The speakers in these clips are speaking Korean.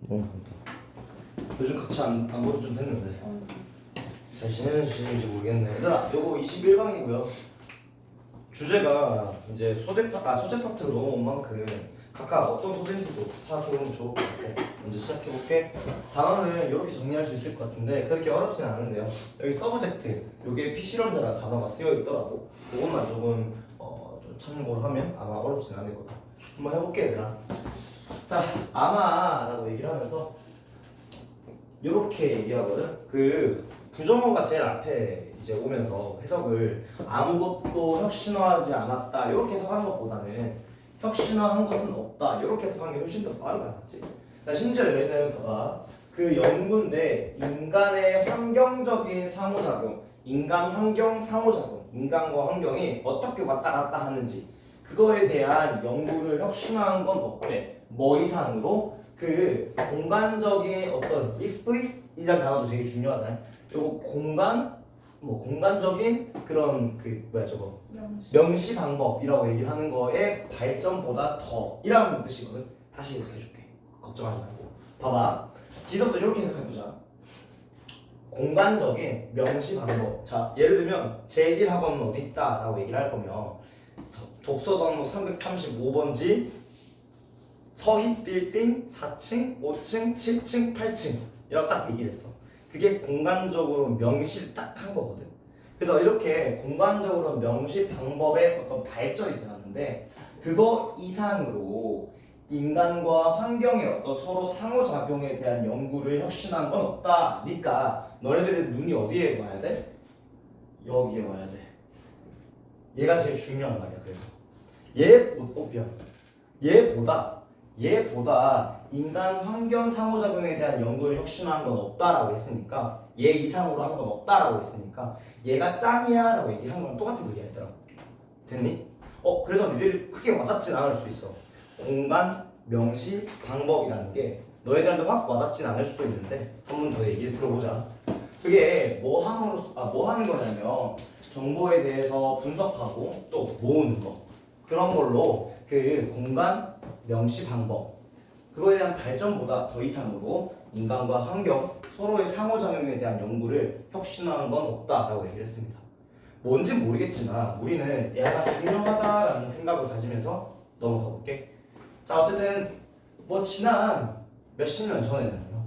요즘 같이 안 보도 좀 됐는데 잘 지내는지 모르겠네. 얘들아, 요거 21강이고요. 주제가 이제 소재 파트로 넘어온 만큼 각각 어떤 소재인지도 파악해보면 좋을 것 같아. 먼저 시작해볼게. 단어는 이렇게 정리할 수 있을 것 같은데 그렇게 어렵진 않은데요. 여기 서브젝트, 요게 P실험자라는 단어가 쓰여 있더라고. 그것만 조금 좀 참고를 하면 아마 어렵진 않을 거다. 한번 해볼게, 얘들아. 자, 아마라고 얘기를 하면서 이렇게 얘기하거든. 그 부정어가 제일 앞에 이제 오면서 해석을 아무것도 혁신화하지 않았다 이렇게 해석하는 것보다는 혁신화한 것은 없다 이렇게 해석하는 게 훨씬 더 빠르다, 맞지? 자, 심지어 얘는 봐봐. 그 연구인데 인간의 환경적인 상호작용, 인간 환경 상호작용, 인간과 환경이 어떻게 왔다 갔다 하는지 그거에 대한 연구를 혁신화한 건 없대. 뭐 이상으로? 그 공간적인 어떤 explicit이라는 단어도 되게 중요하다. 요거 공간적인 그런 그 뭐야 저거 명시 방법이라고 얘기를 하는 거에 발전보다 더 이라는 뜻이거든. 다시 해석해줄게. 걱정하지 말고. 봐봐. 기석도 이렇게 해석해보자. 공간적인 명시 방법. 자, 예를 들면 제1학원은 어디 있다 라고 얘기를 할 거면 독서동로 335번지 서희 빌딩 4층, 5층, 7층, 8층 이라고 딱 얘기를 했어. 그게 공간적으로 명시를 딱 한 거거든. 그래서 이렇게 공간적으로 명시 방법의 어떤 발전이 되었는데 그거 이상으로 인간과 환경의 어떤 서로 상호작용에 대한 연구를 혁신한 건 없다. 그러니까 너네들의 눈이 어디에 와야 돼? 여기에 와야 돼. 얘가 제일 중요한 말이야. 그래서 얘보다 인간 환경 상호작용에 대한 연구를 혁신한 건 없다라고 했으니까 얘 이상으로 한 건 없다라고 했으니까 얘가 짱이야 라고 얘기한 거랑 똑같은 얘기야 얘들아. 됐니? 그래서 니들이 크게 와닿진 않을 수 있어. 공간, 명시, 방법이라는 게 너희들한테 확 와닿진 않을 수도 있는데 한 번 더 얘기를 들어보자. 그게 뭐 하는 거냐면 정보에 대해서 분석하고 또 모으는 거 그런 걸로 그 공간, 명시 방법 그거에 대한 발전보다 더 이상으로 인간과 환경 서로의 상호작용에 대한 연구를 혁신화한 건 없다라고 얘기를 했습니다. 뭔진 모르겠지만 우리는 얘가 중요하다라는 생각을 가지면서 넘어가 볼게. 자, 어쨌든 뭐 지난 몇십 년 전에는요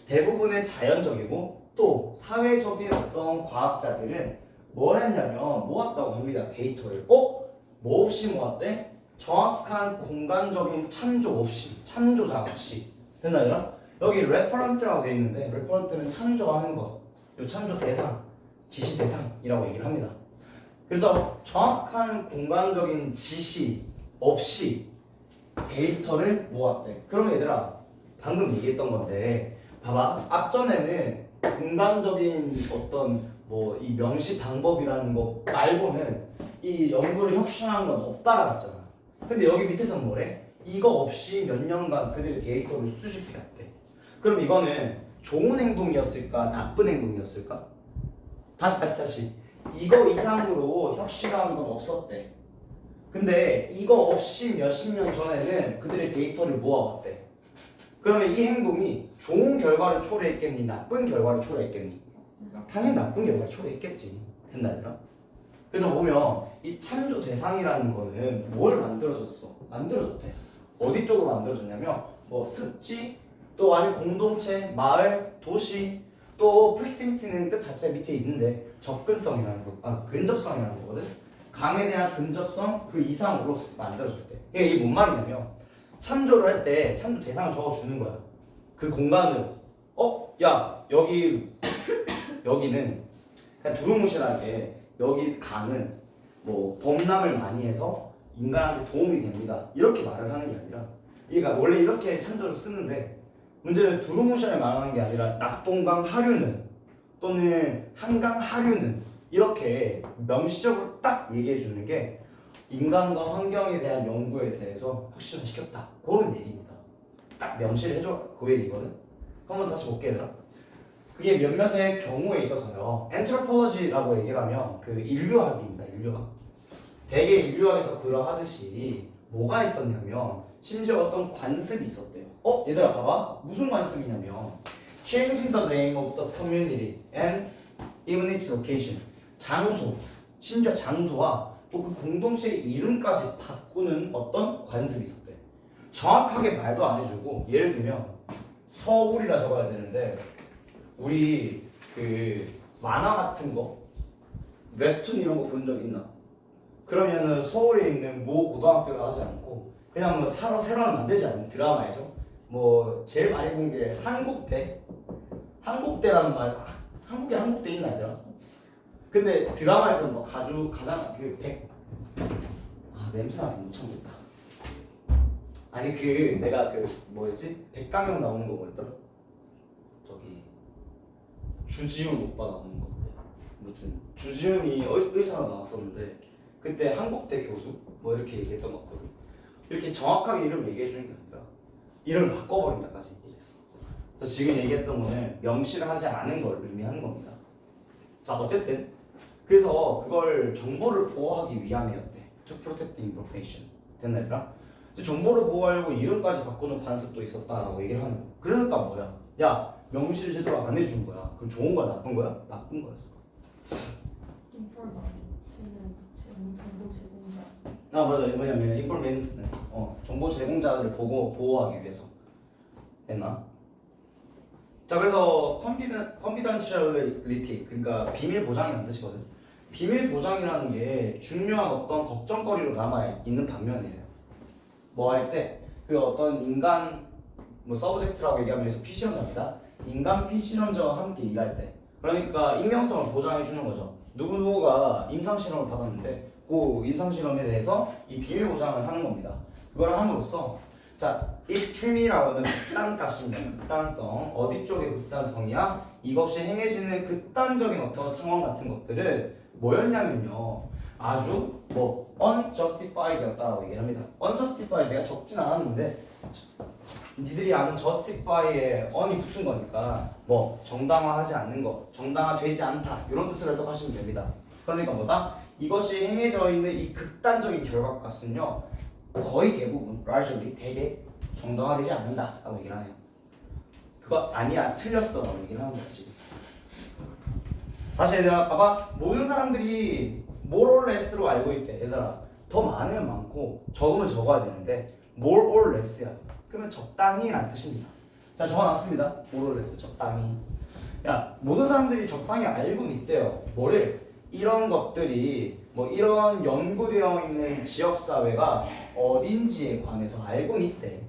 대부분의 자연적이고 또 사회적인 어떤 과학자들은 뭘 했냐면 모았다고 합니다. 데이터를 뭐 없이 모았대? 정확한 공간적인 찬조작 없이 됐나 얘들아? 여기 레퍼런트라고 되어 있는데 레퍼런트는 찬조하는 것, 요 찬조 대상, 지시 대상이라고 얘기를 합니다. 그래서 정확한 공간적인 지시 없이 데이터를 모았대. 그럼 얘들아 방금 얘기했던 건데 봐봐. 앞전에는 공간적인 어떤 뭐 이 명시 방법이라는 거 말고는 이 연구를 혁신하는 건 없다라 했잖아. 근데 여기 밑에서는 뭐래? 이거 없이 몇 년간 그들의 데이터를 수집해왔대. 그럼 이거는 좋은 행동이었을까? 나쁜 행동이었을까? 다시. 이거 이상으로 혁신하는 건 없었대. 근데 이거 없이 몇십 년 전에는 그들의 데이터를 모아왔대. 그러면 이 행동이 좋은 결과를 초래했겠니? 나쁜 결과를 초래했겠니? 당연히 나쁜 결과를 초래했겠지. 됐나 얘들아? 그래서 보면 이 찬조 대상이라는 거는 뭘 만들어줬대. 어디 쪽으로 만들어졌냐면 뭐 습지, 또 아니면 공동체, 마을, 도시, 또 프릭시미티는 뜻 자체 밑에 있는데 접근성이라는 거, 근접성이라는 거거든. 강에 대한 근접성 그 이상으로 만들어졌대. 이게 뭔 말이냐면 참조를 할 때 참조 대상을 적어주는 거야. 그 공간으로. 야 여기는 그냥 두루뭉실하게 여기 강은 뭐 범람을 많이 해서 인간한테 도움이 됩니다. 이렇게 말을 하는 게 아니라 얘가 원래 이렇게 참조를 쓰는데 문제는 두루뭉실하게 말하는 게 아니라 낙동강 하류는 또는 한강 하류는 이렇게 명시적으로 딱 얘기해 주는 게 인간과 환경에 대한 연구에 대해서 혁신을 시켰다. 그런 얘기입니다. 딱 명시를 해줘. 그 얘기거든. 한번 다시 볼게 얘들아. 그게 몇몇의 경우에 있어서요. 엔트로폴로지라고 얘기를 하면 그 인류학입니다. 인류학. 대개 인류학에서 그러하듯이 뭐가 있었냐면 심지어 어떤 관습이 있었대요. 얘들아 봐봐. 무슨 관습이냐면 changing the name of the community and even its location. 장소, 심지어 장소와 또 그 공동체의 이름까지 바꾸는 어떤 관습이 있었대. 정확하게 말도 안 해주고 예를 들면 서울이라 적어야 되는데 우리 그 만화 같은 거 웹툰 이런 거 본 적 있나? 그러면은 서울에 있는 모 고등학교를 하지 않고 그냥 뭐 새로 만들지 않는 드라마에서 뭐 제일 많이 본 게 한국대라는 말. 한국에 한국대 있나 얘들아? 근데 드라마에서는 뭐 가장 냄새 나서 못 참겠다. 아니 내가 뭐였지? 백강영 나오는 거 뭐였더라? 저기 주지훈 오빠 나오는 거. 아무튼 주지훈이 의사로 나왔었는데 그때 한국대 교수 뭐 이렇게 얘기했던 것 같거든. 이렇게 정확하게 이름 얘기해 주는 게 아니라 이름을 바꿔버린다까지 얘기했어. 그래서 지금 얘기했던 거는 명시를 하지 않은 걸 의미하는 겁니다. 자 어쨌든 그래서 그걸 정보를 보호하기 위함이었대. To protect the information. 됐나 얘들아? 정보를 보호하려고 이름까지 바꾸는 관습도 있었다라고 얘기를 하는 거. 그러니까 뭐야? 야 명시를 제대로 안 해준 거야. 그럼 좋은 거야 나쁜 거야? 나쁜 거였어. 인포머스는 정보 제공자. 맞아. 뭐냐면 인포메이션은 정보 제공자들을 보호하기 위해서. 됐나? 자 그래서 confidentiality 그러니까 비밀 보장이라는 뜻이거든. 비밀 보장이라는 게 중요한 어떤 걱정거리로 남아 있는 반면이에요. 뭐 할 때 그 어떤 인간 뭐 서브젝트라고 얘기하면 여기서 피실험자입니다. 인간 피실험자와 함께 일할 때 그러니까 익명성을 보장해 주는 거죠. 누구누구가 임상실험을 받았는데 그 임상실험에 대해서 이 비밀 보장을 하는 겁니다. 그걸 함으로써 자 extreme이라고 하는 극단값입니다. 극단성. 어디 쪽의 극단성이야? 이것이 행해지는 극단적인 어떤 상황 같은 것들은 뭐였냐면요. 아주 뭐 unjustified였다라고 얘기를 합니다. unjustified 내가 적진 않았는데 니들이 아는 justify에 on이 붙은 거니까 뭐 정당화하지 않는 거, 정당화되지 않다 이런 뜻으로 해석하시면 됩니다. 그러니까 뭐다? 이것이 행해져 있는 이 극단적인 결과값은요 거의 대부분 largely 대개 정당화되지 않는다라고 얘기를 하네요. 그거 아니야 틀렸어라고 얘기를 하는 거지. 다시 얘들아 봐봐. 모든 사람들이 more or less로 알고 있대. 얘들아 더 많으면 많고 적으면 적어야 되는데 more or less야. 그러면 적당히란 뜻입니다. 자 적어놨습니다. more or less 적당히. 야 모든 사람들이 적당히 알고는 있대요. 뭐를? 이런 것들이 뭐 이런 연구되어 있는 지역사회가 어딘지에 관해서 알고는 있대.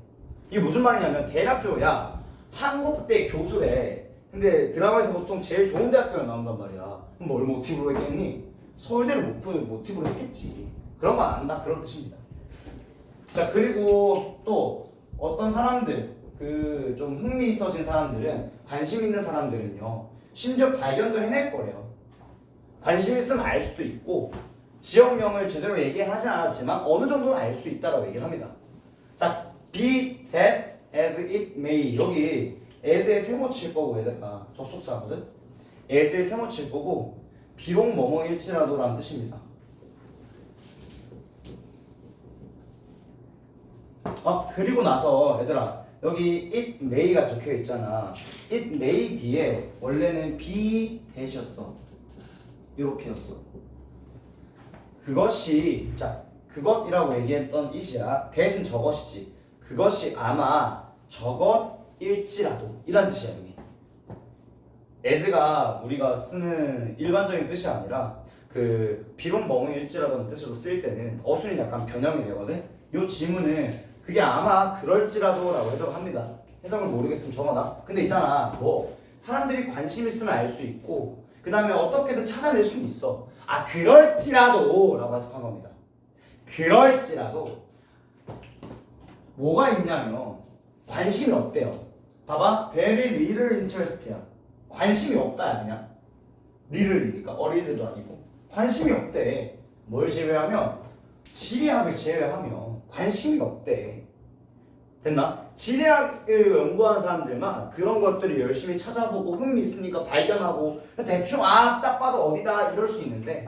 이게 무슨 말이냐면 대략적으로 야 한국대 교수래. 근데 드라마에서 보통 제일 좋은 대학교를 나온단 말이야. 그럼 뭘 모티브로 했겠니? 서울대를 모티브로 했겠지. 그런 거 안다 그런 뜻입니다. 자 그리고 또 어떤 사람들 그 좀 흥미 있어진 사람들은 관심 있는 사람들은요 심지어 발견도 해낼 거래요. 관심 있으면 알 수도 있고 지역명을 제대로 얘기하지 않았지만 어느 정도는 알 수 있다라고 얘기를 합니다. 자 be that as it may 여기 as에 세모 칠 거고 얘들아 접속사거든. as에 세모 칠 거고 비록 뭐뭐일지라도 라는 뜻입니다. 그리고 나서 얘들아 여기 it may가 적혀 있잖아. it may 뒤에 원래는 be that이었어. 이렇게였어. 그것이 자 그것이라고 얘기했던 it이야. that은 저것이지. 그것이 아마 저것일지라도 이란 뜻이야. 여기 as가 우리가 쓰는 일반적인 뜻이 아니라 그 비록 뭐뭐일지라도는 뜻으로 쓰일 때는 어순이 약간 변형이 되거든. 이 질문은 그게 아마 그럴지라도라고 해석합니다. 해석을 모르겠으면 적어놔. 근데 있잖아 뭐 사람들이 관심 있으면 알 수 있고 그 다음에 어떻게든 찾아낼 수는 있어. 그럴지라도 라고 해석한 겁니다. 그럴지라도 뭐가 있냐면 관심이 없대요. 봐봐 very little interest야. 관심이 없다야. 그냥 little이니까 어리들도 아니고 관심이 없대. 뭘 제외하면 지리학을 제외하면 관심이 없대. 됐나? 지리학을 연구하는 사람들만 그런 것들을 열심히 찾아보고 흥미 있으니까 발견하고 대충 딱 봐도 어디다 이럴 수 있는데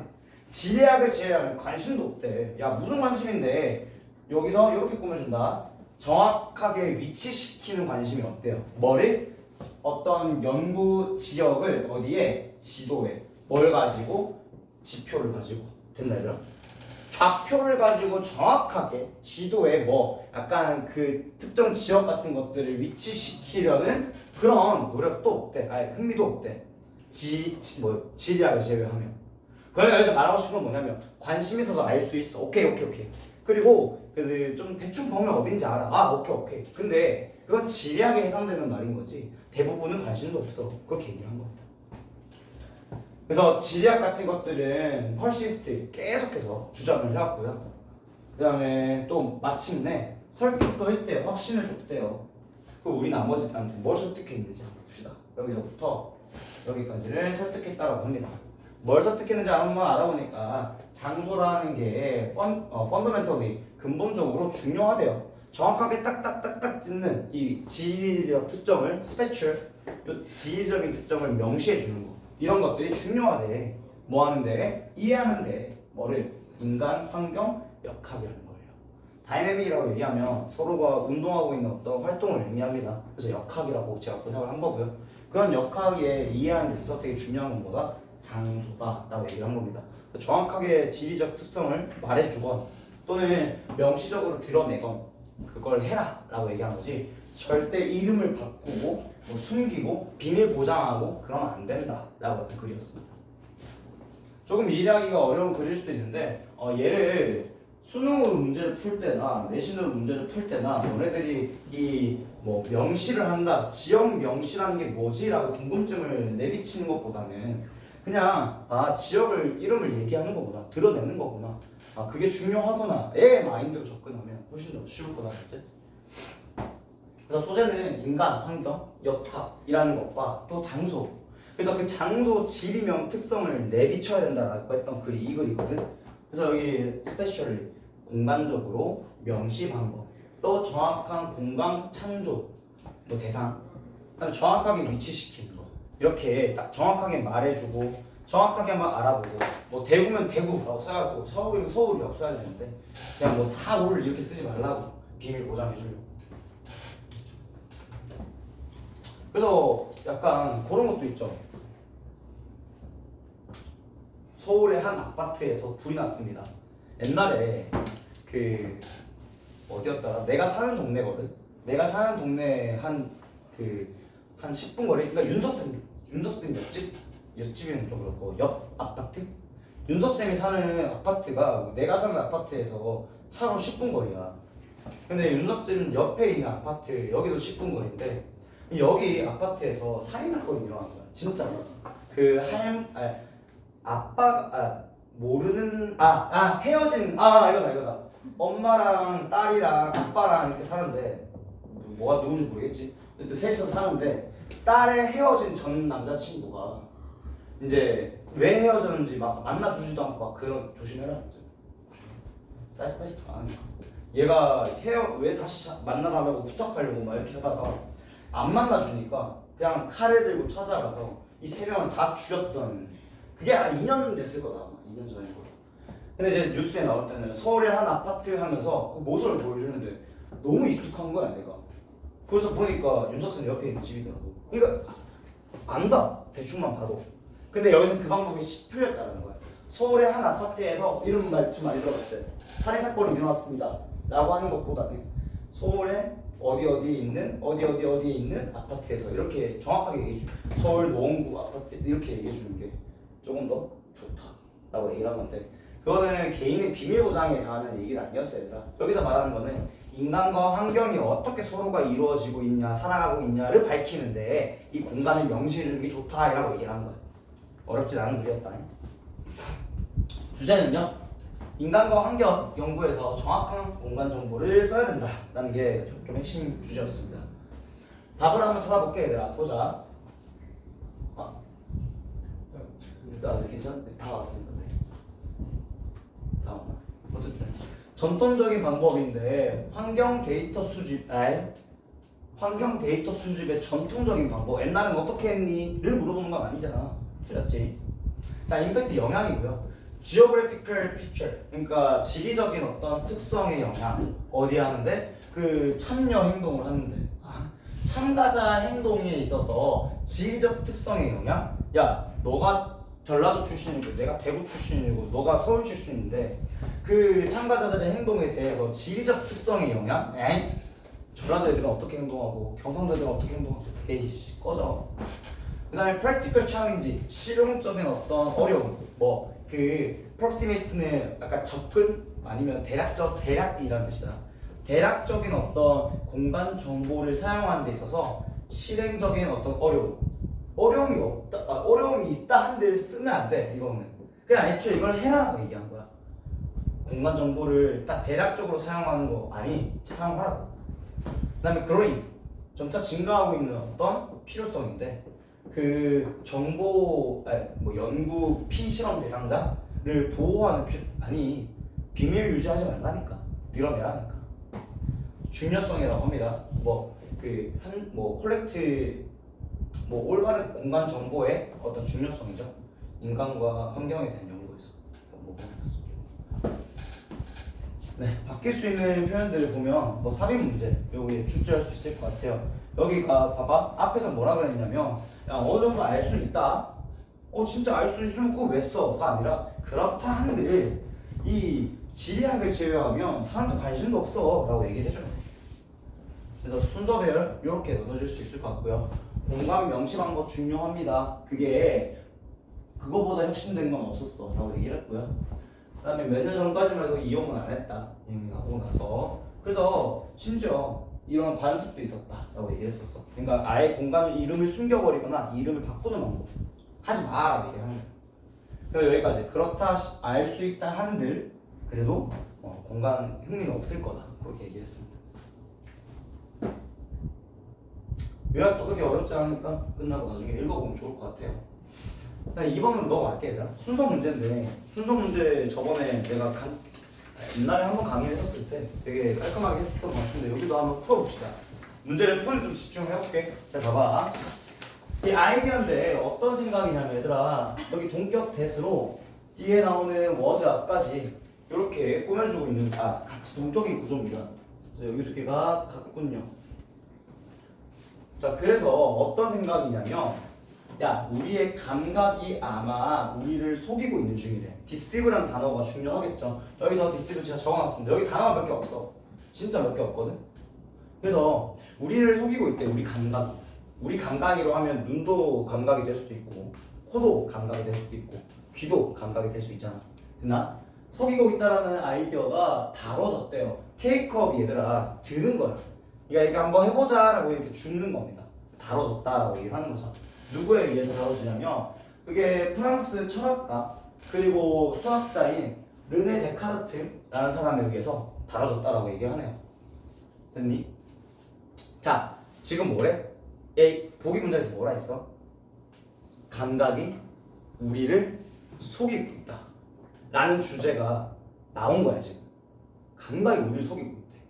지리학을 제외하면 관심도 없대. 야 무슨 관심인데 여기서 이렇게 꾸며준다. 정확하게 위치시키는 관심이 없대요. 뭐를? 어떤 연구 지역을 어디에? 지도에. 뭘 가지고? 지표를 가지고. 됐나 얘들아? 좌표를 가지고 정확하게 지도에 뭐 약간 그 특정 지역 같은 것들을 위치시키려는 그런 노력도 없대. 아예 흥미도 없대. 지리학을 제외하면. 그러니까 여기서 말하고 싶은 건 뭐냐면 관심 있어서 알 수 있어. 오케이. 그리고 좀 대충 보면 어딘지 알아. 아 오케이. 근데 그건 지리학에 해당되는 말인 거지. 대부분은 관심도 없어. 그렇게 얘기를 한 겁니다. 그래서 지리학 같은 것들은 펄시스트 계속해서 주장을 해왔고요. 그 다음에 또 마침내 설득도 했대요. 확신을 줬대요. 그럼 우리 나머지한테 뭘 설득했는지 한번 봅시다. 여기서부터 여기까지를 설득했다고 합니다. 뭘 설득했는지 한번 알아보니까 장소라는 게 펀더멘털리 근본적으로 중요하대요. 정확하게 딱딱딱딱 짚는 이 지리적 특정을 스페셜 지리적인 특정을 명시해 주는 거. 이런 것들이 중요하대. 뭐 하는데? 이해하는데. 뭐를? 인간, 환경, 역학이라는 거예요. 다이내믹이라고 얘기하면 서로가 운동하고 있는 어떤 활동을 의미합니다. 그래서 역학이라고 제가 번역을 한 거고요. 그런 역학에 이해하는 데 있어서 되게 중요한 건 뭐다? 장소다라고 얘기를 한 겁니다. 정확하게 지리적 특성을 말해주건 또는 명시적으로 드러내건 그걸 해라라고 얘기한 거지. 절대 이름을 바꾸고 뭐 숨기고 비밀 보장하고 그러면 안 된다라고 같은 글이었습니다. 조금 이해하기가 어려운 글일 수도 있는데 얘를 수능으로 문제를 풀 때나 내신으로 문제를 풀 때나 너네들이 이 뭐 명시를 한다, 지역 명시라는 게 뭐지라고 궁금증을 내비치는 것보다는 그냥 지역을 이름을 얘기하는 거구나, 드러내는 거구나, 그게 중요하구나의 마인드로 접근하면 훨씬 더 쉬울 거다, 그치? 그래서 소재는 인간, 환경, 역학이라는 것과 또 장소. 그래서 그 장소 지리명 특성을 내비쳐야 된다라고 했던 글이 이 글이거든. 그래서 여기 스페셜리 공간적으로 명시 방법, 또 정확한 공간 창조, 뭐 대상, 그다음에 정확하게 위치시키는 거. 이렇게 딱 정확하게 말해주고 정확하게 한번 알아보고 뭐 대구면 대구라고 써야고 서울이면 서울이라고 써야 되는데 그냥 뭐 사울 이렇게 쓰지 말라고 비밀 보장해주려고. 그래서 약간 그런 것도 있죠. 서울의 한 아파트에서 불이 났습니다. 옛날에 그 어디였더라? 내가 사는 동네거든. 내가 사는 동네 한 10분 거리. 그러니까 윤서쌤 옆집이면 좀 그렇고 옆 아파트. 윤서쌤이 사는 아파트가 내가 사는 아파트에서 차로 10분 거리야. 근데 윤서쌤 옆에 있는 아파트 여기도 10분 거리인데 여기 아파트에서 살인 사건이 일어난 거야. 진짜. 아빠가 모르는 헤어진 이거다. 엄마랑 딸이랑 아빠랑 이렇게 사는데 뭐가 누군지 모르겠지. 근데 셋이서 사는데 딸의 헤어진 전 남자친구가 이제 왜 헤어졌는지 막 만나주지도 않고 막 그런 조심해라 했죠. 사이코패스도 아니까. 얘가 왜 다시 만나달라고 부탁하려고 막 이렇게 하다가 안 만나주니까 그냥 칼을 들고 찾아가서 이 세 명을 다 죽였던. 그게 한 2년 됐을 거다. 2년 전일 거다. 근데 이제 뉴스에 나올 때는 서울의 한 아파트 하면서 그 모습을 보여주는데 너무 익숙한 거야 내가. 그래서 보니까 윤석선 옆에 있는 집이더라고. 그러니까 안다 대충만 봐도. 근데 여기서 그 방법이 틀렸다는 거야. 서울의 한 아파트에서 이런 말 좀 많이 들어봤지. 살인 사건이 일어났습니다 라고 하는 것보다는 서울에 어디에 있는 아파트에서 이렇게 정확하게 얘기해 주. 서울 노원구 아파트 이렇게 얘기해 주는 게 조금 더 좋다라고 얘기를 한 건데 그거는 개인의 비밀 보장에 관한 얘기가 아니었어요, 얘들아. 여기서 말하는 거는 인간과 환경이 어떻게 서로가 이루어지고 있냐, 살아가고 있냐를 밝히는데 이 공간을 명시해 주는 게 좋다라고 얘기를 한 거야. 어렵진 않은 글이었다. 주제는요. 인간과 환경 연구에서 정확한 공간 정보를 써야 된다라는 게 좀 핵심 주제였습니다. 답을 한번 찾아볼게, 얘들아. 보자. 괜찮? 다 왔습니다. 네. 다 왔나? 어쨌든 전통적인 방법인데 환경 데이터 수집의 전통적인 방법. 옛날엔 어떻게 했니?를 물어보는 건 아니잖아. 틀렸지? 자, 임팩트 영향이고요. geographical feature, 그러니까 지리적인 어떤 특성의 영향 어디 하는데 그 참여 행동을 하는데 참가자 행동에 있어서 지리적 특성의 영향. 야, 너가 전라도 출신이고 내가 대구 출신이고 너가 서울 출신인데 그 참가자들의 행동에 대해서 지리적 특성의 영향? 에이, 전라도 애들은 어떻게 행동하고 경상도 애들은 어떻게 행동하고 에이씨 꺼져. 그 다음에 practical challenge, 실용적인 어떤 어려움. 뭐 그 proximate는 약간 접근 아니면 대략이라는 뜻이잖아. 대략적인 어떤 공간 정보를 사용하는 데 있어서 실행적인 어떤 어려움이 없다, 어려움이 있다 한들 쓰면 안 돼. 이거는 그냥 애초에 이걸 해라고 얘기한 거야. 공간 정보를 딱 대략적으로 사용하는 거 아니, 사용하라고. 그다음에 growing, 점차 증가하고 있는 어떤 필요성인데 그 정보 뭐 연구 피실험 대상자를 보호하는 비밀 유지하지 말라니까, 드러내라니까. 중요성이라고 합니다. 뭐 콜렉트 올바른 공간 정보의 어떤 중요성이죠. 인간과 환경에 대한 연구에서 보겠습니다. 네, 바뀔 수 있는 표현들을 보면 뭐 삽입 문제 여기 출제할 수 있을 것 같아요. 여기가 봐봐, 앞에서 뭐라 그랬냐면 야, 어느 정도 알 수 있다. 진짜 알 수 있으면 그거 왜 써?가 아니라 그렇다 한들 이 지리학을 제외하면 사람들 관심도 없어 라고 얘기를 해줘요. 그래서 순서별 이렇게 넣어줄 수 있을 것 같고요. 공간 명시한 거 중요합니다. 그거보다 혁신된 건 없었어 라고 얘기를 했고요. 그 다음에 몇 년 전까지만 해도 이용은 안 했다. 이용이 하고 나서. 그래서 심지어 이런 관습도 있었다 라고 얘기를 했었어. 그러니까 아예 공간 이름을 숨겨버리거나 이름을 바꾸는 방법 하지 마 라고 얘기를 하는 거야. 그래서 여기까지. 그렇다 알 수 있다 한들 그래도 공간 흥미는 없을 거다 그렇게 얘기를 했습니다. 요약도 그렇게 어렵지 않으니까 끝나고 나중에 읽어보면 좋을 것 같아요. 2번으로 넘어갈게 얘들아. 순서 문제인데 순서 문제 저번에 내가 옛날에 한번 강의를 했었을 때 되게 깔끔하게 했었던 것 같은데 여기도 한번 풀어봅시다. 문제를 풀 좀 집중해볼게. 잘 봐봐. 이 아이디어인데 어떤 생각이냐면 얘들아, 여기 동격 대수로 뒤에 나오는 was 앞까지 이렇게 꾸며주고 있는 같이 동격의 구조입니다. 그래서 여기 두 개가 같군요. 자, 그래서 어떤 생각이냐면 야, 우리의 감각이 아마 우리를 속이고 있는 중이래. deceive라는 단어가 중요하겠죠. 여기서 deceive 제가 적어놨습니다. 여기 단어가 몇 개 없어. 진짜 몇 개 없거든. 그래서 우리를 속이고 있대. 우리 감각이로 하면 눈도 감각이 될 수도 있고 코도 감각이 될 수도 있고 귀도 감각이 될 수 있잖아. 됐나? 속이고 있다라는 아이디어가 다뤄졌대요. 테이크업이 얘들아 드는 거야. 그러니까 이거 한번 해보자라고 이렇게 주는 겁니다. 다뤄졌다라고 얘기를 하는 거죠. 누구에 의해서 다뤄지냐면 그게 프랑스 철학가 그리고 수학자인 르네 데카르트라는 사람에 의해서 다뤄졌다라고 얘기를 하네요. 됐니? 자, 지금 뭐래? 보기 문제에서 뭐라 했어? 감각이 우리를 속이고 있다 라는 주제가 나온 거야. 지금 감각이 우리를 속이고 있대.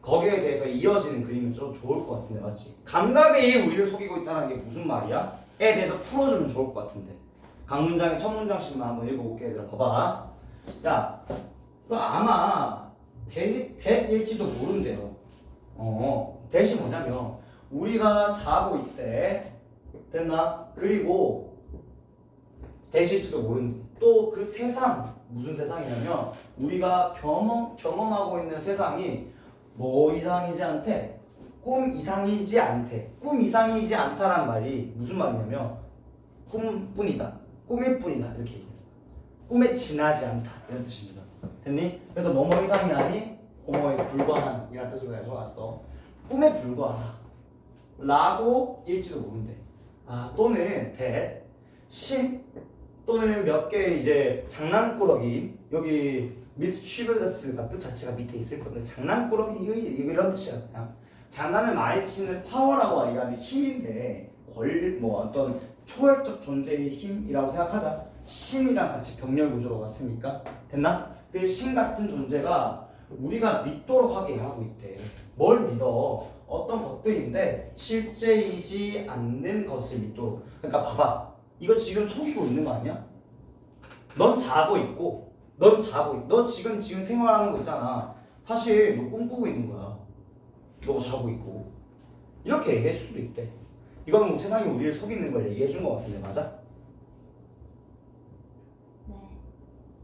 거기에 대해서 이어지는 그림이 좀 좋을 것 같은데, 맞지? 감각이 우리를 속이고 있다는 게 무슨 말이야? 에 대해서 풀어주면 좋을 것 같은데. 각 문장에 첫 문장씩만 한번 읽어볼게. 얘들아 봐봐. 야, 그 아마 대일지도 모른대요. 대시 뭐냐면 우리가 자고 있대. 됐나? 그리고 대실지도 모른대. 또 그 세상, 무슨 세상이냐면 우리가 경험하고 있는 세상이 뭐 이상이지 않대? 꿈 이상이지 않대. 꿈 이상이지 않다란 말이 무슨 말이냐면 꿈뿐이다, 꿈일 뿐이다 이렇게 얘기해요. 꿈에 지나지 않다 이런 뜻입니다. 됐니? 그래서 뭐뭐 이상이 아닌 뭐뭐에 불과한 이란 뜻으로 가져왔어. 꿈에 불과하다 라고 일지도 모른대. 또는 신 또는 몇 개 이제 장난꾸러기, 여기 mischievous 뜻 자체가 밑에 있을 건데 장난꾸러기 이런 뜻이야. 그냥 장난을 많이 치는 파워라고 얘기하면 힘인데 어떤 초월적 존재의 힘이라고 생각하자. 신이랑 같이 병렬 구조로 왔으니까. 됐나? 그 신 같은 존재가 우리가 믿도록 하게 하고 있대. 뭘 믿어? 어떤 것들인데 실제이지 않는 것을 믿도록. 그러니까 봐봐, 이거 지금 속이고 있는 거 아니야? 넌 자고 있고, 너 지금 생활하는 거 있잖아. 사실 너 꿈꾸고 있는 거야. 너 자고 있고. 이렇게 얘기할 수도 있대. 이거는 뭐 세상이 우리를 속이는 걸 얘기해 준 거 같은데 맞아?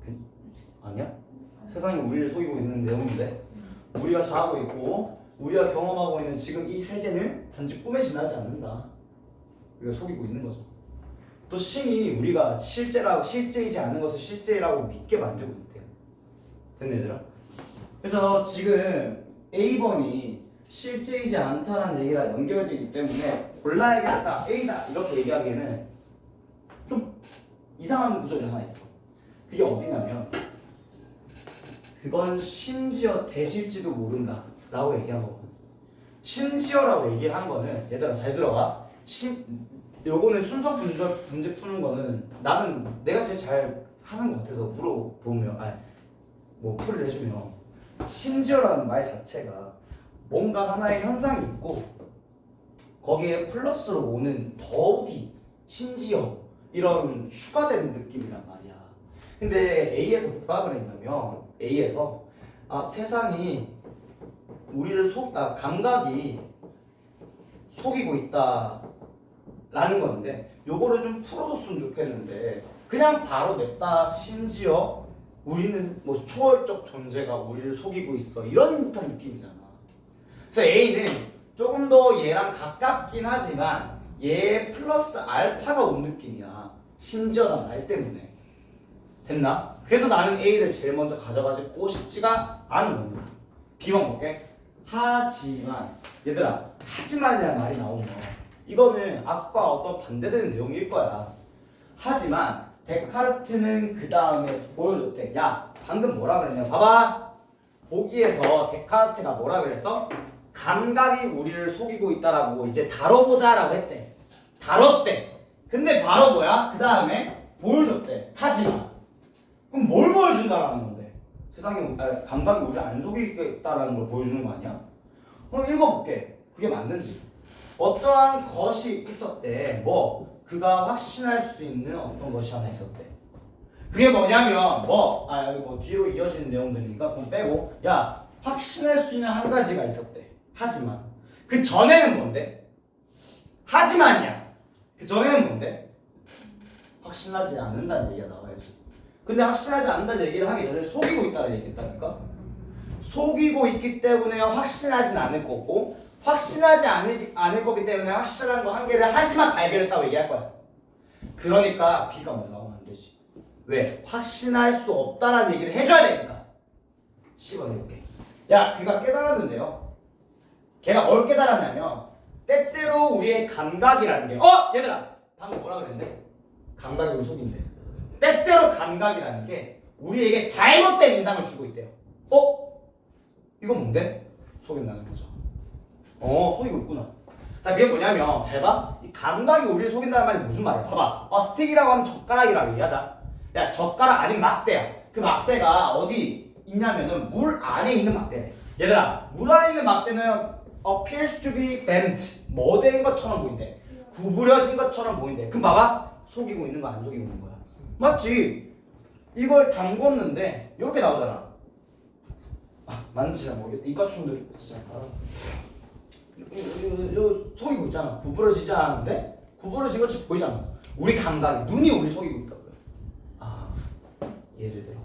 네. 아니야? 세상이 우리를 속이고 있는 내용인데 우리가 자고 있고 우리가 경험하고 있는 지금 이 세계는 단지 꿈에 지나지 않는다. 우리가 속이고 있는 거죠. 또 신이 우리가 실제이지 않는 것을 실제라고 믿게 만들고 있대요. 됐네 얘들아? 그래서 지금 A번이 실제이지 않다라는 얘기랑 연결되기 때문에 골라야겠다, A다 이렇게 얘기하기에는 좀 이상한 구절이 하나 있어. 그게 어디냐면 그건 심지어 되실지도 모른다 라고 얘기한 거거든. 심지어라고 얘기를 한 거는 얘들아 잘 들어가. 요거는 순서 문제 푸는 거는 나는 내가 제일 잘 하는 것 같아서 물어보면 뭐 풀이를 해주면 심지어라는 말 자체가 뭔가 하나의 현상이 있고 거기에 플러스로 오는 더욱이 심지어 이런 추가된 느낌이란 말이야. 근데 A에서 뭐라 그랬냐면 A에서 세상이 우리를 감각이 속이고 있다 라는 건데 요거를 좀 풀어줬으면 좋겠는데 그냥 바로 냅다 심지어 우리는 뭐 초월적 존재가 우리를 속이고 있어 이런 듯한 느낌이잖아. 그래서 A는 조금 더 얘랑 가깝긴 하지만 얘 플러스 알파가 온 느낌이야. 심지어란 말 때문에. 됐나? 그래서 나는 A를 제일 먼저 가져가고 싶지가 않은 겁니다. B번 볼게. 하지만 얘들아 하지만이라는 말이 나오면 이거는 아까 어떤 반대되는 내용일 거야. 하지만 데카르트는 그 다음에 보여줬대. 야 방금 뭐라 그랬냐 봐봐. 보기에서 데카르트가 뭐라 그랬어? 감각이 우리를 속이고 있다라고 이제 다뤄보자라고 했대. 다뤘대. 근데 바로 뭐야? 그 다음에 보여줬대. 하지만 그럼 뭘 보여준다라는 건데? 세상에 감각이 우리를 안 속이겠다라는 걸 보여주는 거 아니야? 그럼 읽어볼게. 그게 맞는지. 어떠한 것이 있었대. 그가 확신할 수 있는 어떤 것이 하나 있었대. 그게 뭐냐면 여기 뭐 뒤로 이어지는 내용들이니까 그럼 빼고 야 확신할 수 있는 한 가지가 있었대. 하지만 그 전에는 뭔데? 하지만이야. 그 전에는 뭔데? 확신하지 않는다는 얘기가 나와야지. 근데 확신하지 않는다는 얘기를 하기 전에 속이고 있다는 얘기했다니까. 속이고 있기 때문에 확신하진 않을 거고 확신하지 않을 거기 때문에 확실한 거 한 개를 하지만 발견했다고 얘기할 거야. 그러니까 B가 먼저 나오면 안 되지. 왜? 확신할 수 없다라는 얘기를 해줘야 되니까. C번 해볼게. 야 그가 깨달았는데요. 걔가 뭘 깨달았냐면 때때로 우리의 감각이라는 게 얘들아 방금 뭐라 그랬는데? 감각이 우리 속인데 때때로 감각이라는 게 우리에게 잘못된 인상을 주고 있대요. 이건 뭔데? 속인다는 거죠. 속이고 있구나. 자, 그게 뭐냐면 잘 봐. 이 감각이 우리를 속인다는 말이 무슨 말이야? 봐봐. 스틱이라고 하면 젓가락이라고 얘기하자. 야, 젓가락 아닌 막대야. 그 막대가 어디 있냐면은 물 안에 있는 막대야. 얘들아, 물 안에 있는 막대는 appears to be bent. 뭐된 것처럼 보인대. 구부려진 것처럼 보인대. 그럼 봐봐. 속이고 있는 거 안 속이고 있는 거야. 맞지? 이걸 담궜는데 이렇게 나오잖아. 맞는지 모르겠다. 이과충들 진짜 속이고 있잖아. 구부러지지 않았는데 구부러진 것처럼 보이잖아. 우리 감각이 눈이 우리 속이고 있다고요. 예를 들어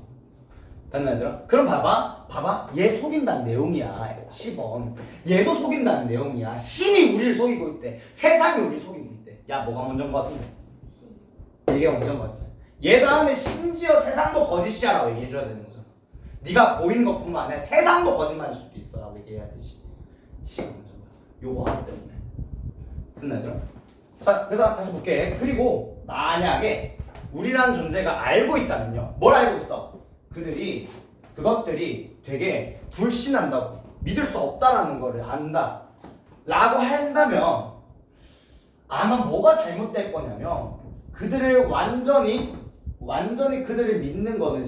됐나 얘들아? 그럼 봐봐 얘 속인다는 내용이야. 10번 얘도 속인다는 내용이야. 신이 우리를 속이고 있대. 세상이 우리를 속이고 있대. 야 뭐가 먼저인 것 같은데? 이게 먼저인 것 같지? 얘 다음에 심지어 세상도 거짓이야라고 얘기해줘야 되는 거잖아. 네가 보이는 것뿐만 아니라 세상도 거짓말일 수도 있어 라고 얘기해야 되지. 시간 먼저 요거 하기 때문에. 됐나 얘들아? 자 그래서 다시 볼게. 그리고 만약에 우리라는 존재가 알고 있다면요. 뭘 알고 있어? 그것들이 되게 불신한다고 믿을 수 없다라는 거를 안다 라고 한다면 아마 뭐가 잘못될 거냐면 그들을 완전히 그들을 믿는 거는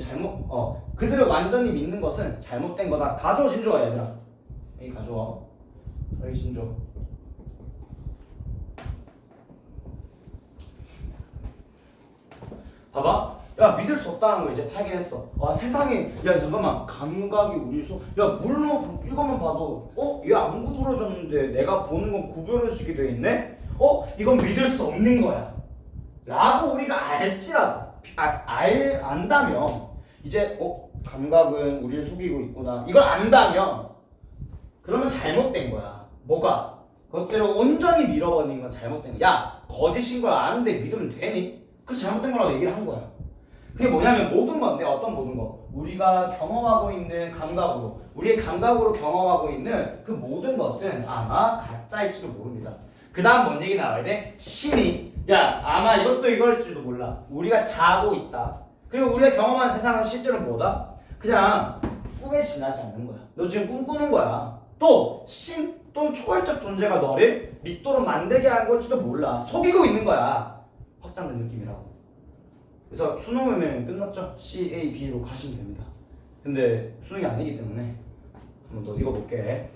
그들을 완전히 믿는 것은 잘못된 거다. 가져오 신조가 얘들아. 여기 가져와. 여기 신조. 봐봐. 야 믿을 수 없다는 걸 이제 발견했어. 와 세상에 야 잠깐만 감각이 우리 야 물론 이것만 봐도 얘 안 구부러졌는데 내가 보는 건 구부러지게 돼 있네? 이건 믿을 수 없는 거야 라고 우리가 알지라도 안다면 이제 감각은 우리를 속이고 있구나 이걸 안다면 그러면 잘못된 거야. 뭐가? 그것대로 온전히 밀어버리는 건 잘못된 거야. 야 거짓인 걸 아는데 믿으면 되니? 그래서 잘못된 거라고 얘기를 한 거야. 그게 뭐냐면 모든 건데 어떤 모든 거 우리가 경험하고 있는 감각으로 우리의 감각으로 경험하고 있는 그 모든 것은 아마 가짜일지도 모릅니다. 그 다음 뭔 얘기 나와야 돼? 심히 야 아마 이것도 이걸지도 몰라. 우리가 자고 있다. 그리고 우리가 경험한 세상은 실제로 뭐다? 그냥 꿈에 지나지 않는 거야. 너 지금 꿈꾸는 거야. 또 초월적 존재가 너를 믿도록 만들게 한 걸지도 몰라. 속이고 있는 거야. 확장된 느낌이라고. 그래서 수능이면 끝났죠? C, A, B로 가시면 됩니다. 근데 수능이 아니기 때문에 한번 더 읽어볼게.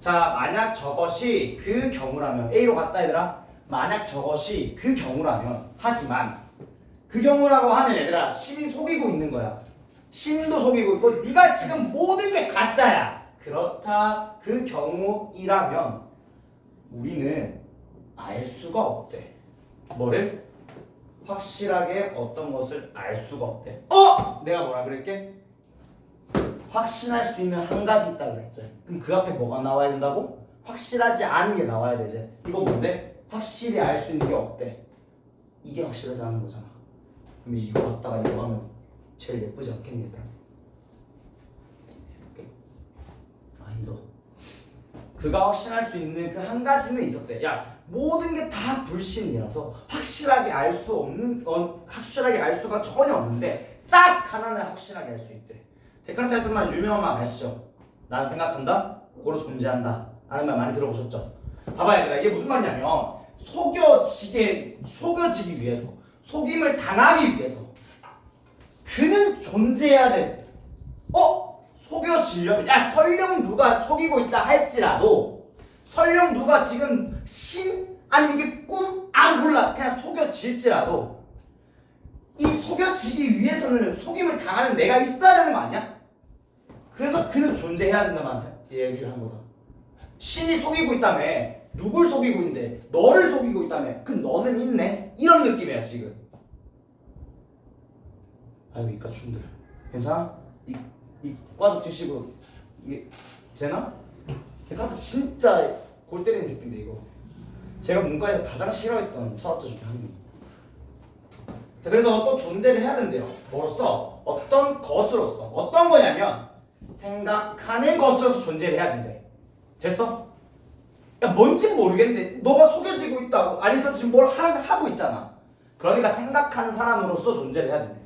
자, 만약 저것이 그 경우라면 A로 갔다 얘들아. 만약 저것이 그 경우라면 하지만 그 경우라고 하면 얘들아 신이 속이고 있는 거야. 신도 속이고 있고 네가 지금 모든 게 가짜야. 그렇다 그 경우이라면 우리는 알 수가 없대. 뭐를? 확실하게 어떤 것을 알 수가 없대. 내가 뭐라 그랬게? 확신할 수 있는 한 가지 있다 그랬지. 그럼 그 앞에 뭐가 나와야 된다고? 확실하지 않은 게 나와야 되지. 이거 뭔데? 확실히 알 수 있는 게 없대. 이게 확실하지 않은 거잖아. 그럼 이거 갖다가 이거 하면 제일 예쁘지 않겠니 얘들아? 힘들어. 그가 확신할 수 있는 그 한 가지는 있었대. 야 모든 게 다 불신이라서 확실하게 알 수가 전혀 없는데 딱 하나는 확실하게 알 수 있대. 데카르트 했던 말 유명한 말 아시죠? 난 생각한다, 고로 존재한다 라는 말 많이 들어보셨죠? 봐봐 얘들아 이게 무슨 말이냐면 속여지기 위해서 속임을 당하기 위해서 그는 존재해야 돼. 속여지려면 설령 누가 속이고 있다 할지라도 설령 누가 지금 아니 이게 꿈? 몰라 그냥 속여질지라도 이 속여지기 위해서는 속임을 당하는 내가 있어야 되는 거 아니야? 그래서 그는 존재해야 된다만 얘기를 한 거다. 신이 속이고 있다며 누굴 속이고 있는데 너를 속이고 있다며 그 너는 있네? 이런 느낌이야 지금. 아이고 이과 춤들 괜찮아? 이과적 지식으로 이게 되나? 데카르트 진짜 골 때리는 새끼인데 이거 제가 문과에서 가장 싫어했던 철학자 중에 한 명입니다. 자 그래서 또 존재를 해야 된대요. 뭐로써? 어떤 것으로서. 어떤 거냐면 생각하는 것으로서 존재를 해야 된대. 됐어? 야 뭔진 모르겠는데 너가 속여지고 있다고 아니 너 지금 뭘 하고 있잖아. 그러니까 생각하는 사람으로서 존재를 해야 된대요.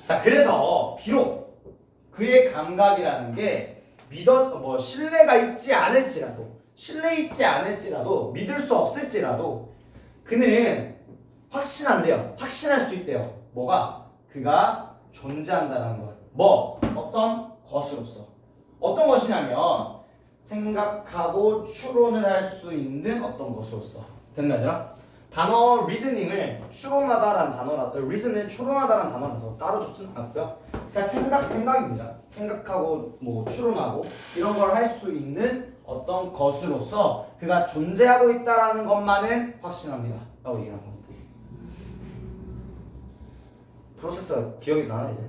자 그래서 비록 그의 감각이라는 게 신뢰가 있지 않을지라도 믿을 수 없을지라도 그는 확신한대요. 확신할 수 있대요. 뭐가? 그가 존재한다는 것. 어떤 것으로서. 어떤 것이냐면 생각하고 추론을 할 수 있는 어떤 것으로서. 됐나 얘들아? 단어 리즈닝을 추론하다라는 단어라 리즌을 추론하다라는 단어라서 따로 적진 않고요. 그러니까 생각입니다. 생각하고 추론하고 이런 걸 할 수 있는 어떤 것으로서 그가 존재하고 있다라는 것만은 확신합니다. 라고 얘기한 겁니다. 프로세서 기억이 나나 이제?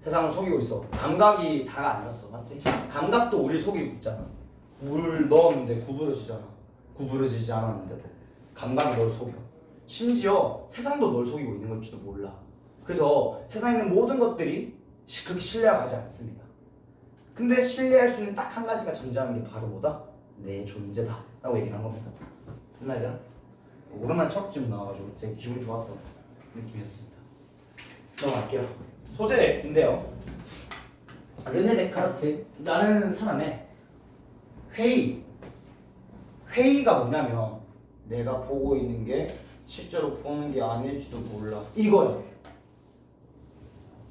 세상을 속이고 있어. 감각이 다가 아니었어. 맞지? 감각도 우리를 속이고 있잖아. 물을 넣었는데 구부러지잖아. 구부러지지 않았는데도. 감각이 널 속여. 심지어 세상도 널 속이고 있는 걸지도 몰라. 그래서 세상에 있는 모든 것들이 그렇게 신뢰가 가지 않습니다. 근데 신뢰할 수 있는 딱 한 가지가 존재하는 게 바로 뭐다? 내 존재다 라고 얘기를 한 겁니다. 됐나 얘들아? 오랜만에 철학지문 나와가지고 되게 기분 좋았던 느낌이었습니다. 넘어갈게요. 소재인데요. 르네 데카르트라는 사람의 회의가 뭐냐면 내가 보고 있는 게 실제로 보는 게 아닐지도 몰라. 이거요.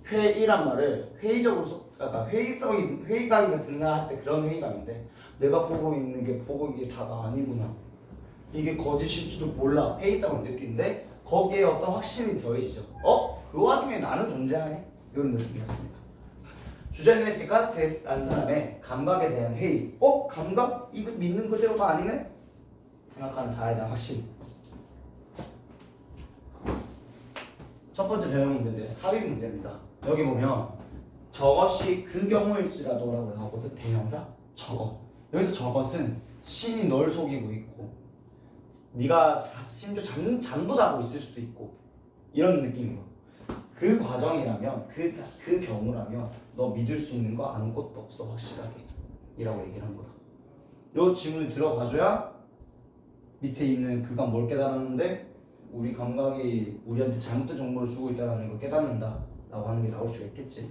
회의란 말을 회의적으로 약간 회의감이 든다 할 때 그런 회의감인데 내가 보고 있는 게 보고 이게 다가 아니구나. 이게 거짓일지도 몰라 페이스하고 느끼는데 거기에 어떤 확신이 더해지죠. 그 와중에 나는 존재하네? 이런 느낌이었습니다. 주제는 데카르트라는 사람의 감각에 대한 회의. 감각? 이거 믿는 그대로가 아니네? 생각하는 자아에 대한 확신. 첫 번째 배경 문제인데 삽입 문제입니다. 여기 보면 저것이 그 경우일지라도라고 나오거든. 대명사 저것. 여기서 저것은 신이 널 속이고 있고 네가 심지어 잠도 자고 있을 수도 있고 이런 느낌이고 그 과정이라면 그 경우라면 너 믿을 수 있는 거 아무것도 없어 확실하게 이라고 얘기를 한 거다. 요 지문이 들어가줘야 밑에 있는 그가 뭘 깨달았는데 우리 감각이 우리한테 잘못된 정보를 주고 있다는 걸 깨닫는다 라고 하는 게 나올 수가 있겠지.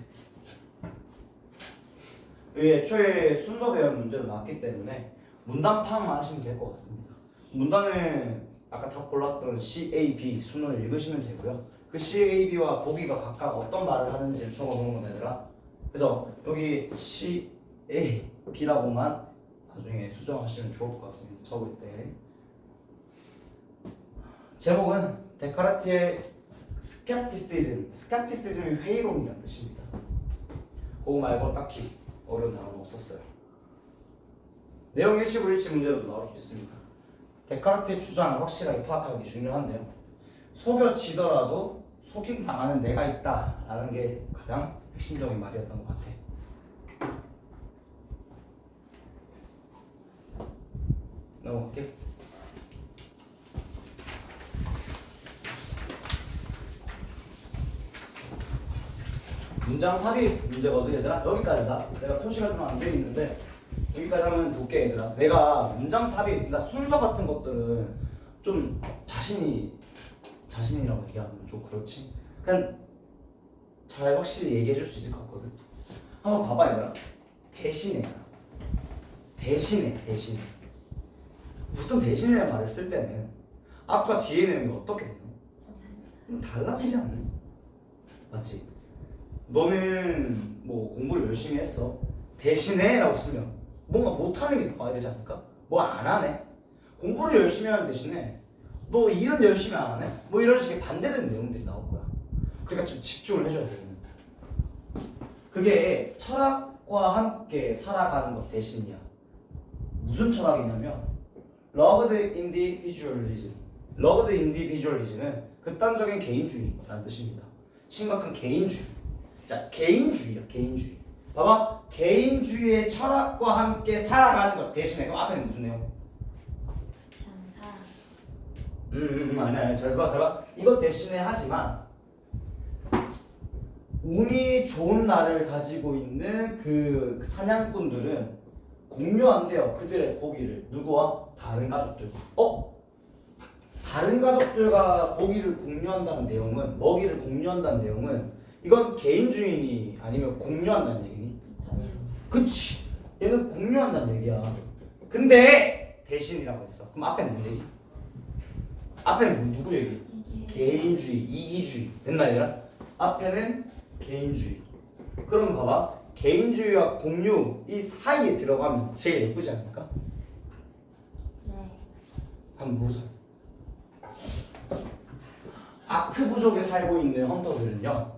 여기 애초에 순서 배열 문제로 나왔기 때문에 문단 파악만 하시면 될 것 같습니다. 문단은 아까 다 골랐던 C, A, B 순서를 읽으시면 되고요. 그 C, A, B와 보기가 각각 어떤 말을 하는지 적어놓은 건 얘들아. 그래서 여기 C, A, B라고만 나중에 수정하시면 좋을 것 같습니다. 적을 때. 제목은 데카르트의 스캡티시즘이 회의론이라는 뜻입니다. 그거 말고 딱히 어려운 단어는 없었어요. 내용 일치불일치 문제도 나올 수 있습니다. 데카르트의 주장을 확실하게 파악하는 게 중요한데요. 속여지더라도 속임당하는 내가 있다라는 게 가장 핵심적인 말이었던 것 같아. 넘어갈게. 문장 삽입 문제거든 얘들아. 여기까지다. 내가 표시가 좀 안 돼 있는데 여기까지 하면 볼게 얘들아. 내가 문장 삽입, 그러니까 순서 같은 것들은 좀 자신이라고 얘기하면 좀 그렇지. 그냥 잘 확실히 얘기해 줄 수 있을 것 같거든. 한번 봐봐 얘들아. 대신에 보통 대신에 말을 쓸 때는 앞과 뒤의 내용이 어떻게 되노? 달라지지 않네. 맞지? 너는 뭐 공부를 열심히 했어. 대신에 라고 쓰면 뭔가 못하는 게 나와야 되지 않을까? 뭐 안 하네. 공부를 열심히 하는 대신에 너 일은 열심히 안 하네? 뭐 이런 식의 반대되는 내용들이 나올 거야. 그러니까 좀 집중을 해줘야 돼. 그게 철학과 함께 살아가는 것 대신이야. 무슨 철학이냐면 loved individualism. loved individualism은 극단적인 개인주의라는 뜻입니다. 심각한 개인주의. 자, 개인주의야, 개인주의. 봐봐, 개인주의의 철학과 함께 살아가는 것 대신에. 그럼 앞에는 무슨 내용? 전사. 아니야, 잘 봐. 이거 대신에 하지만 운이 좋은 날을 가지고 있는 그 사냥꾼들은 공유한대요. 그들의 고기를 누구와? 다른 가족들과. 다른 가족들과 고기를 공유한다는 내용은, 먹이를 공유한다는 내용은 이건 개인 주인이 아니면 공유한다는 얘기니? 그치. 얘는 공유한다는 얘기야. 근데 대신이라고 했어. 그럼 앞에는 뭔 얘기? 앞에는 누구 얘기? 개인주의, 이기주의. 됐나 얘들아? 앞에는 개인주의. 그럼 봐봐. 개인주의와 공유 이 사이에 들어가면 제일 예쁘지 않을까? 네. 한번 보자. 아크 부족에 살고 있는 헌터들은요.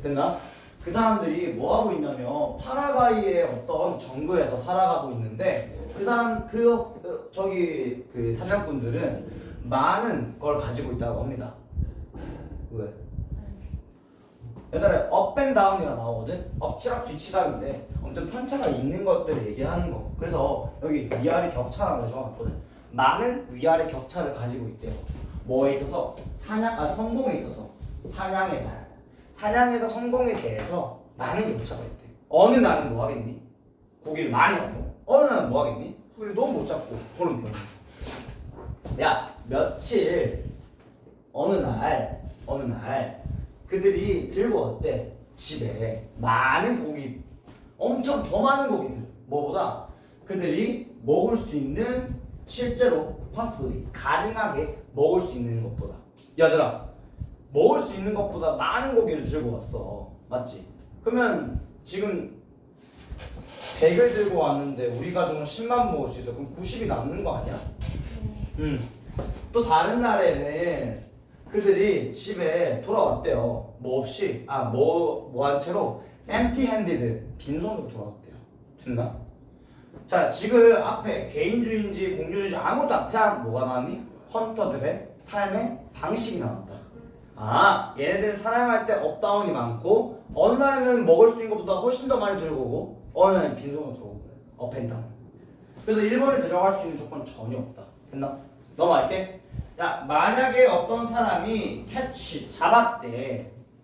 됐나? 그 사람들이 뭐 하고 있냐면 파라과이의 어떤 정글에서 살아가고 있는데 그 사냥꾼들은 많은 걸 가지고 있다고 합니다. 왜? 옛날에 업앤다운이라 나오거든? 엎치락 뒤치락인데 아무튼 편차가 있는 것들을 얘기하는 거. 그래서 여기 위아래 격차라고 적어놨거든. 많은 위아래 격차를 가지고 있대요. 뭐에 있어서? 성공에 있어서. 사냥에서 성공에 대해서 많은 격차가 있대. 어느 날은 뭐 하겠니? 고기를 많이 잡고 어느 날은 뭐 하겠니? 고기를 너무 못 잡고 그런 경우. 야, 며칠 어느 날 그들이 들고 왔대. 집에 많은 고기, 엄청 더 많은 고기들. 뭐보다 그들이 먹을 수 있는 실제로 파스포드 가능하게 먹을 수 있는 것보다, 얘들아, 먹을 수 있는 것보다 많은 고기를 들고 왔어. 맞지? 그러면 지금 100을 들고 왔는데 우리 가족은 10만 먹을 수 있어. 그럼 90이 남는 거 아니야? 또 다른 날에는 그들이 집에 돌아왔대요. 뭐 없이 뭐 한 채로 empty handed 빈손으로 돌아왔대요. 됐나? 자, 지금 앞에 개인주의인지 공유인지 아무도 앞에 뭐가 나왔니? 헌터들의 삶의 방식이 나왔다. 얘네들은 사랑할 때 업다운이 많고 어느 날에는 먹을 수 있는 것보다 훨씬 더 많이 들고 오고 어느 날에는 빈손으로 들어오고 업앤다운. 그래서 1번에 들어갈 수 있는 조건은 전혀 없다. 됐나? 넘어갈게. 야, 만약에 어떤 사람이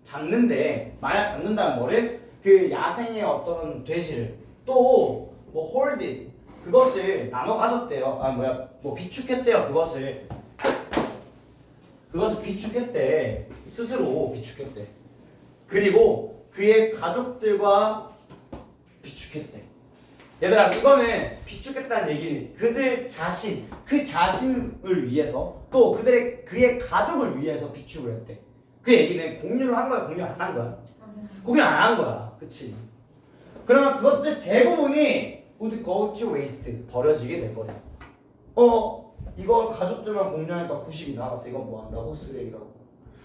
잡는데 만약 잡는다는 거를 그 야생의 어떤 돼지를 또 뭐 홀드 그것을 나눠 가졌대요. 비축했대요. 그것을 비축했대. 스스로 비축했대. 그리고 그의 가족들과 비축했대. 얘들아, 이거는 비축했다는 얘기는 그들 자신, 그 자신을 위해서 또 그의 가족을 위해서 비축을 했대. 그 얘기는 공유를 한 거야, 공유 안 한 거야? 공유 안 한 거야, 그치? 그러면 그것들 대부분이 would go to waste, 버려지게 될 거야. 이거 가족들만 공유하니까 90이 나왔어. 이건 뭐 한다고? 쓰레기라고.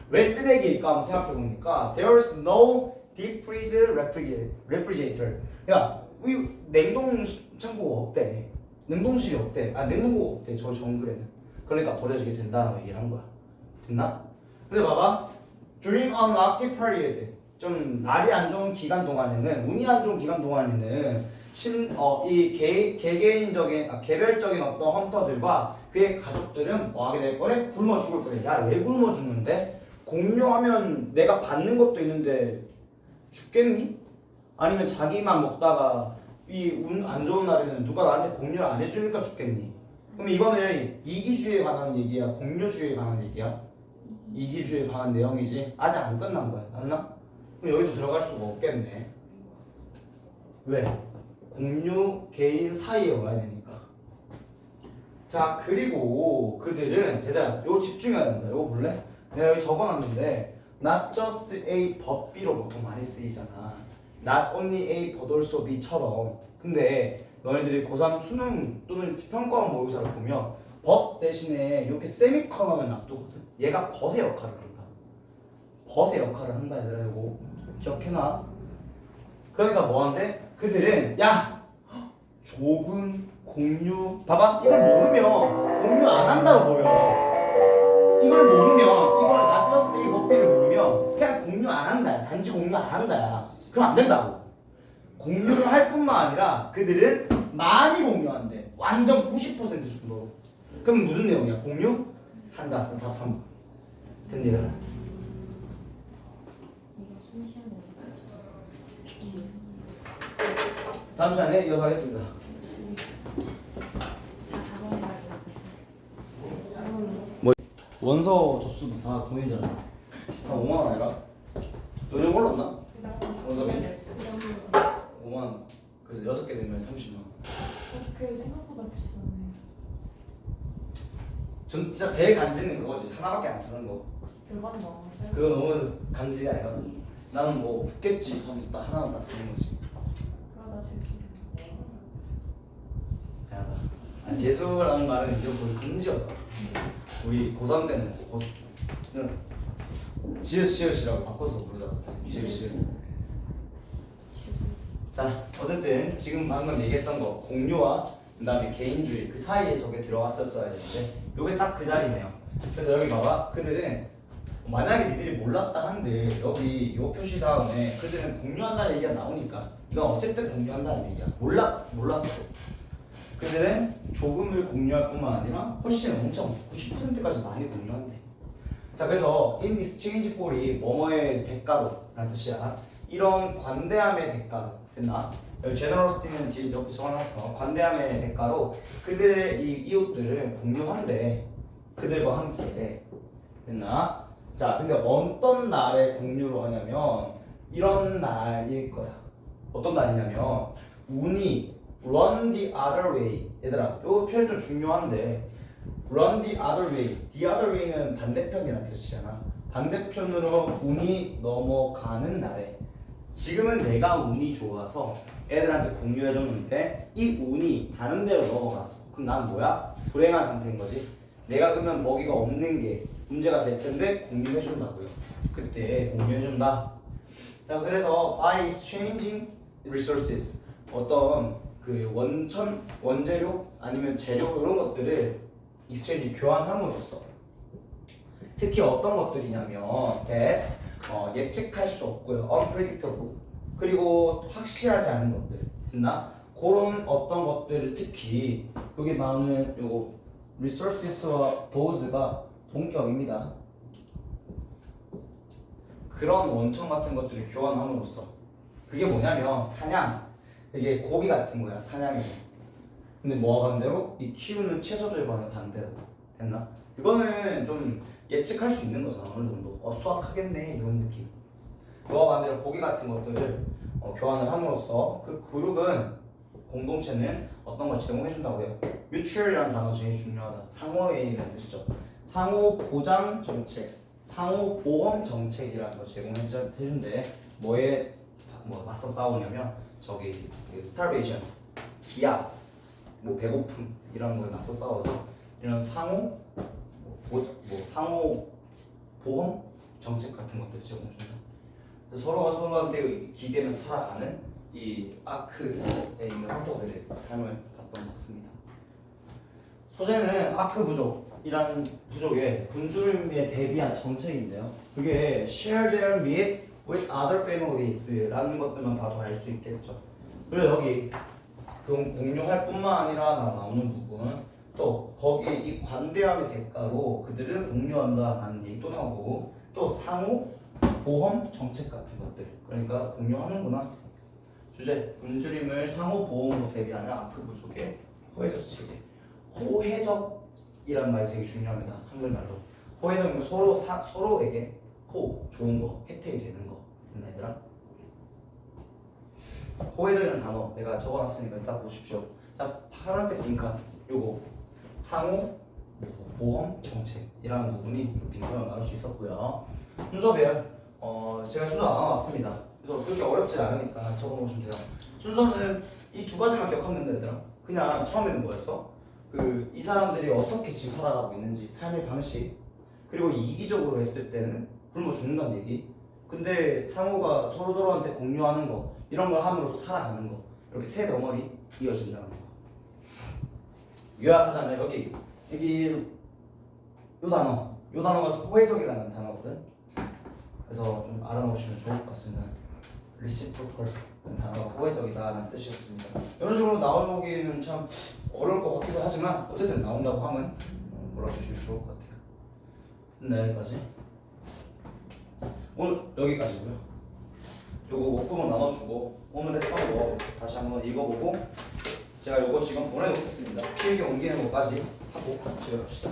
왜 쓰레기일까 한번 생각해 보니까 there's no deep freeze refrigerator. 야, 우리 냉동 창고가 없대. 냉동실이 없대. 냉동고가 없대. 저 정글에는. 그러니까 버려지게 된다는 얘기를 한 거야. 됐나? 근데 봐봐. During unlucky period. 좀 날이 안 좋은 기간 동안에는, 운이 안 좋은 기간 동안에는 개별적인 어떤 헌터들과 그의 가족들은 뭐 하게 될 거래? 굶어 죽을 거래. 야, 왜 굶어 죽는데? 공유하면 내가 받는 것도 있는데 죽겠니? 아니면 자기만 먹다가 이 운 안 좋은 날에는 누가 나한테 공유를 안 해주니까 죽겠니? 그럼 이거는 이기주의에 관한 얘기야? 공유주의에 관한 얘기야? 이기주의에 관한 내용이지? 아직 안 끝난 거야. 맞나? 그럼 여기도 들어갈 수가 없겠네. 왜? 공유 개인 사이에 와야 되니까. 자, 그리고 그들은 얘들아, 요거 집중해야 된다. 요거 볼래? 내가 여기 적어놨는데 not just A but B로 보통 많이 쓰이잖아. not only A but also B처럼. 근데 너희들이 고3 수능 또는 평가원 모의고사를 보면 but 대신에 이렇게 세미커널을 놔두거든. 얘가 but의 역할을 한다. but의 역할을 한다. 얘들아, 이거 기억해놔. 그러니까 뭐한대? 그들은 조금 공유. 봐봐, 이걸 모르면 공유 안 한다고 보여. 이걸 모르면, 이걸 not just A but B를 모르면 그냥 공유 안 한다. 단지 공유 안 한다. 그럼 안 된다고. 공유를 할 뿐만 아니라 그들은 많이 공유한대. 완전 90% 정도. 그럼 무슨 내용이야? 공유? 한다. 그럼 답 3번. 됐니? 이거 숨 쉬는 다음 시간에 이어서 하겠습니다. 다 4번 가지고 원서 접수도 다 돈이잖아. 한 5만 원 아니라? 요즘 올랐나? 원서비? 5만 원. 그래서 6개 되면 30만 원. 그게 생각보다 비싸네. 전 진짜 제일 간지는 그거지. 하나밖에 안 쓰는 거. 그건 나왔어요? 그거 너무 간지가 아니라. 나는 뭐 붙겠지 하면서 딱 하나만 딱 쓰는 거지. 그러다 재수. 미안하다. 재수라는 말은 이제 거의 금지였다. 우리 고3 때는 지읒이라고 바꿔서 부르잖아. 지읒. 자, 어쨌든 지금 방금 얘기했던 거 공유와 그다음에 개인주의 그 사이에 저게 들어갔었어야 되는데 요게 딱 그 자리네요. 그래서 여기 봐봐. 그들은 만약에 니들이 몰랐다 한들 여기 요 표시 다음에 그들은 공유한다는 얘기가 나오니까 이건 어쨌든 공유한다는 얘기야. 몰랐어. 그들은 조금을 공유할 뿐만 아니라 훨씬 엄청 90%까지 많이 공유한대. 자, 그래서 in exchange for이 뭐뭐의 대가로 라는 뜻이야. 이런 관대함의 대가로. 됐나? 여기 generosity는 뒤에 옆에 적어놨어. 관대함의 대가로 그들의 이 이웃들을 공유한대. 그들과 함께. 됐나? 자, 근데 어떤 날에 공유를 하냐면 이런 날일 거야. 어떤 날이냐면 운이 run the other way. 얘들아, 요 표현 좀 중요한데 run the other way. the other way는 반대편이라는 뜻이잖아. 반대편으로 운이 넘어가는 날에 지금은 내가 운이 좋아서 애들한테 공유해줬는데 이 운이 다른 데로 넘어갔어. 그럼 난 뭐야? 불행한 상태인 거지. 내가 그러면 먹이가 없는 게 문제가 될 텐데 공유해준다고요. 그때 공유해준다. 자, 그래서 by exchanging resources 어떤 그 원재료 아니면 재료 이런 것들을 exchange 교환함으로써 특히 어떤 것들이냐면 that, 예측할 수 없고요, unpredictable 그리고 확실하지 않은 것들 있나? 그런 어떤 것들을 특히 여기 나오는 요거 resources와 those가 동격입니다. 그런 원천 같은 것들을 교환함으로써 그게 뭐냐면 사냥, 이게 고기 같은 거야 사냥에서. 근데 뭐와 반대로 이 키우는 채소들과는 반대로 됐나? 그거는 좀 예측할 수 있는 거잖아 어느 정도. 수확하겠네 이런 느낌. 그와 반대로 고기 같은 것들을 교환을 함으로써 그 그룹은 공동체는 어떤 걸 제공해준다고 해요. 뮤추얼이라는 단어 제일 중요하다. 상호회의라는 뜻이죠. 상호 보장 정책, 상호 보험 정책이라는 걸 제공해준대. 뭐에 맞서 싸우냐면 저기 스타베이션, 기압, 뭐 배고픔 이런 거에 맞서 싸워서 이런 상호 상호 보험 정책 같은 것들 제공해준다. 서로가 서로한테 기대면서 살아가는 이 아크에 있는 학도들의 삶을 봤던 것 같습니다. 소재는 아크 부족이라는 부족의 굶주림에 대비한 정책인데요. 그게 share their meat with other families라는 것들만 봐도 알 수 있겠죠. 그리고 여기 그 공유할 뿐만 아니라 나오는 부분 또 거기에 이 관대함의 대가로 그들을 공유한다라는 얘기도 나오고 또 상호 보험 정책 같은 것들 그러니까 공유하는구나. 주제 굶주림을 상호 보험으로 대비하는 아크 부족의 호혜적 체계. 호혜적이란 말이 되게 중요합니다. 한글말로. 호혜적은 서로에게 좋은 거, 혜택이 되는 거. 됐나 얘들아? 호혜적이라는 단어 내가 적어놨으니까 딱 보십시오. 자, 파란색 빈칸 요거 상호 보험 정책이라는 부분이 좀 빈칸을 나눌 수 있었고요. 순서별 제가 순서 안 나왔습니다. 그래서 그렇게 어렵지 않으니까 적어놓으시면 돼요. 순서는 이 두 가지만 기억하면 된다 얘들아. 그냥 처음에는 뭐였어? 이 사람들이 어떻게 지금 살아가고 있는지 삶의 방식 그리고 이기적으로 했을 때는 굶어 죽는다는 얘기. 근데 상호가 서로서로한테 공유하는 거 이런 걸 함으로써 살아가는 거 이렇게 세 덩어리 이어진다는 거. 요약하자면 여기 요 단어가 호혜적이라는 단어거든. 그래서 좀 알아놓으시면 좋을 것 같습니다. reciprocal 단어가 호혜적이다라는 뜻이었습니다. 이런 식으로 나오기는 참 어려울 것 같기도 하지만 어쨌든 나온다고 하면 몰라주시면 좋을 것 같아요. 네, 여기까지. 오늘 여기까지고요. 요거 목구멍 나눠주고 오늘 했던 거 다시 한번 읽어보고 제가 요거 지금 보내놓겠습니다. 필기 옮기는 것까지 하고 집에 갑시다.